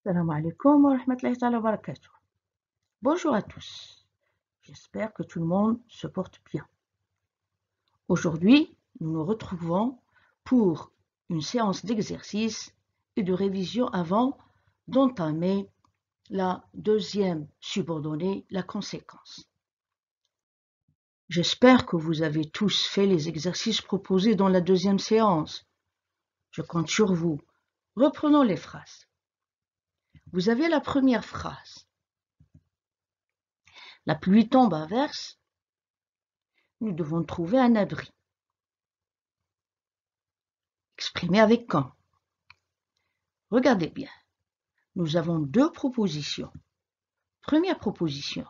Salam alaikum wa rahmatullahi wa barakatuh. Bonjour à tous. J'espère que tout le monde se porte bien. Aujourd'hui, nous nous retrouvons pour une séance d'exercice et de révision avant d'entamer la deuxième subordonnée, la conséquence. J'espère que vous avez tous fait les exercices proposés dans la deuxième séance. Je compte sur vous. Reprenons les phrases. Vous avez la première phrase. La pluie tombe à verse. Nous devons trouver un abri. Exprimé avec quand. Regardez bien. Nous avons deux propositions. Première proposition.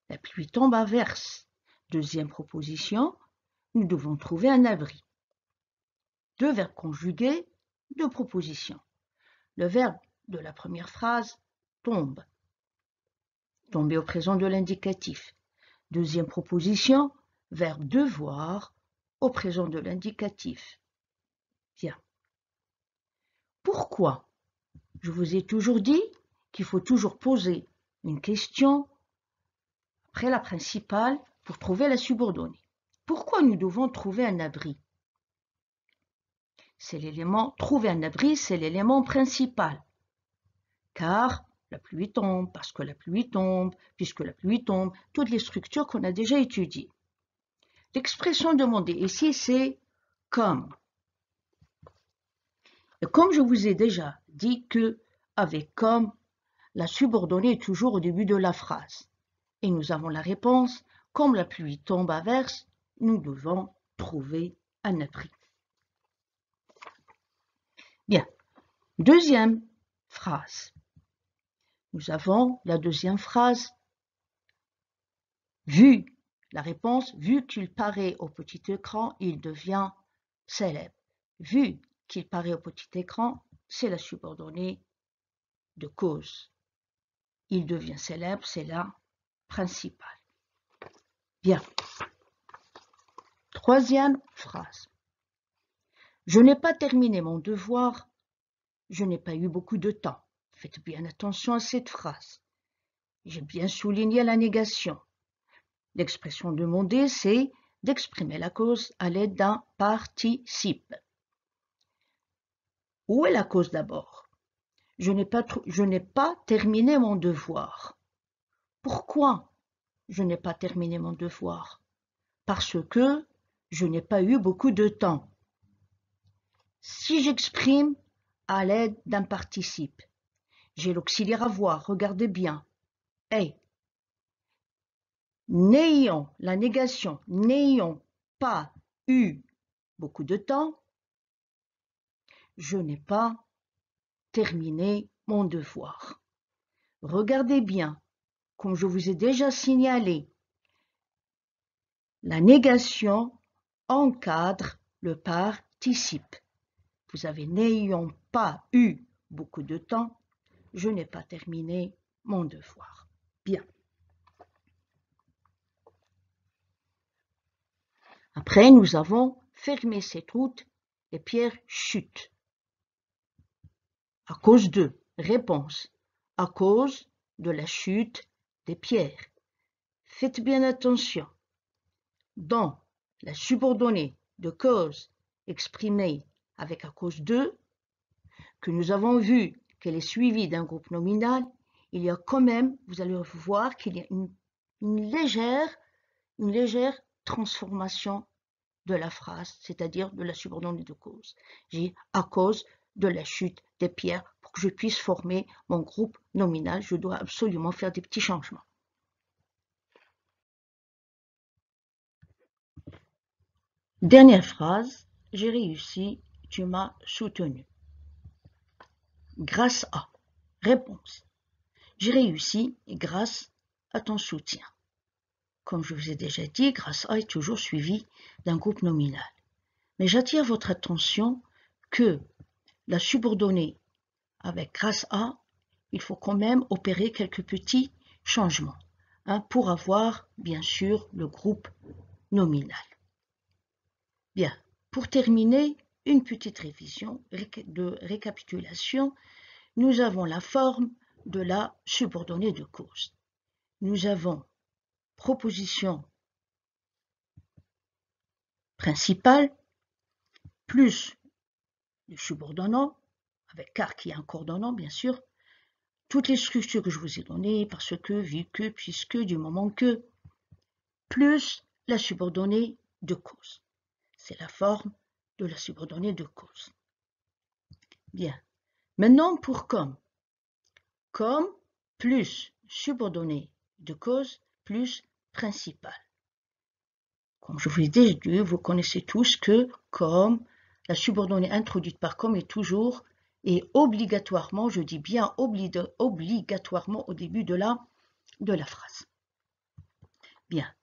La pluie tombe à verse. Deuxième proposition. Nous devons trouver un abri. Deux verbes conjugués, deux propositions. Le verbe de la première phrase, tombe. Tomber au présent de l'indicatif. Deuxième proposition, verbe devoir au présent de l'indicatif. Bien. Pourquoi? Je vous ai toujours dit qu'il faut toujours poser une question après la principale pour trouver la subordonnée. Pourquoi nous devons trouver un abri? C'est l'élément, trouver un abri, c'est l'élément principal. Car la pluie tombe, parce que la pluie tombe, puisque la pluie tombe, toutes les structures qu'on a déjà étudiées. L'expression demandée ici, c'est comme. Et comme je vous ai déjà dit que avec comme, la subordonnée est toujours au début de la phrase. Et nous avons la réponse, comme la pluie tombe à verse, nous devons trouver un abri. Bien, deuxième phrase. Nous avons la deuxième phrase. Vu, la réponse, vu qu'il paraît au petit écran, il devient célèbre. Vu qu'il paraît au petit écran, c'est la subordonnée de cause. Il devient célèbre, c'est la principale. Bien. Troisième phrase. Je n'ai pas terminé mon devoir, je n'ai pas eu beaucoup de temps. Faites bien attention à cette phrase. J'ai bien souligné la négation. L'expression demandée, c'est d'exprimer la cause à l'aide d'un participe. Où est la cause d'abord? Je n'ai pas terminé mon devoir. Pourquoi je n'ai pas terminé mon devoir? Parce que je n'ai pas eu beaucoup de temps. Si j'exprime à l'aide d'un participe, j'ai l'auxiliaire avoir, regardez bien. Hey, n'ayant, la négation, n'ayant pas eu beaucoup de temps, je n'ai pas terminé mon devoir. Regardez bien, comme je vous ai déjà signalé, la négation encadre le participe. Vous avez n'ayant pas eu beaucoup de temps, je n'ai pas terminé mon devoir. Bien. Après, nous avons fermé cette route, les pierres chutent. À cause de, réponse, à cause de la chute des pierres. Faites bien attention. Dans la subordonnée de cause exprimée avec à cause de, que nous avons vu qu'elle est suivie d'un groupe nominal, il y a quand même, vous allez voir qu'il y a une légère transformation de la phrase, c'est-à-dire de la subordonnée de cause. J'ai à cause de la chute des pierres. Pour que je puisse former mon groupe nominal, je dois absolument faire des petits changements. Dernière phrase, j'ai réussi, tu m'as soutenu. Grâce à. Réponse. J'ai réussi grâce à ton soutien. Comme je vous ai déjà dit, grâce à est toujours suivi d'un groupe nominal. Mais j'attire votre attention que la subordonnée avec grâce à, il faut quand même opérer quelques petits changements pour avoir bien sûr le groupe nominal. Bien, pour terminer, une petite révision de récapitulation nous avons la forme de la subordonnée de cause. Nous avons proposition principale plus le subordonnant, avec car qui est un coordonnant bien sûr, toutes les structures que je vous ai données, parce que, vu que, puisque, du moment que, plus la subordonnée de cause. C'est la forme de la subordonnée de cause. Bien. Maintenant pour comme. Comme plus subordonnée de cause plus principal. Comme je vous l'ai déjà dit, vous connaissez tous que comme, la subordonnée introduite par comme est toujours et obligatoirement, je dis bien obligatoirement au début de la phrase. Bien.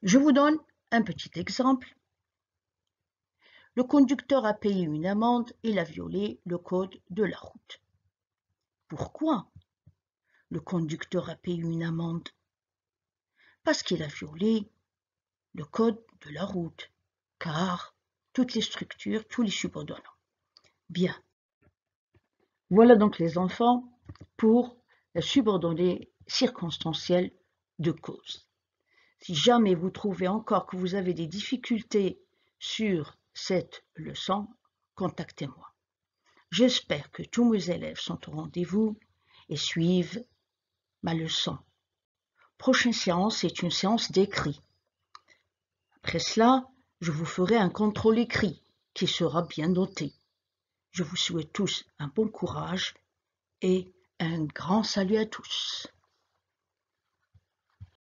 Je vous donne un petit exemple. Le conducteur a payé une amende, il a violé le code de la route. Pourquoi le conducteur a payé une amende? Parce qu'il a violé le code de la route, car toutes les structures, tous les subordonnants. Bien. Voilà donc les enfants pour la subordonnée circonstancielle de cause. Si jamais vous trouvez encore que vous avez des difficultés sur cette leçon, contactez-moi. J'espère que tous mes élèves sont au rendez-vous et suivent ma leçon. Prochaine séance est une séance d'écrit. Après cela, je vous ferai un contrôle écrit qui sera bien noté. Je vous souhaite tous un bon courage et un grand salut à tous.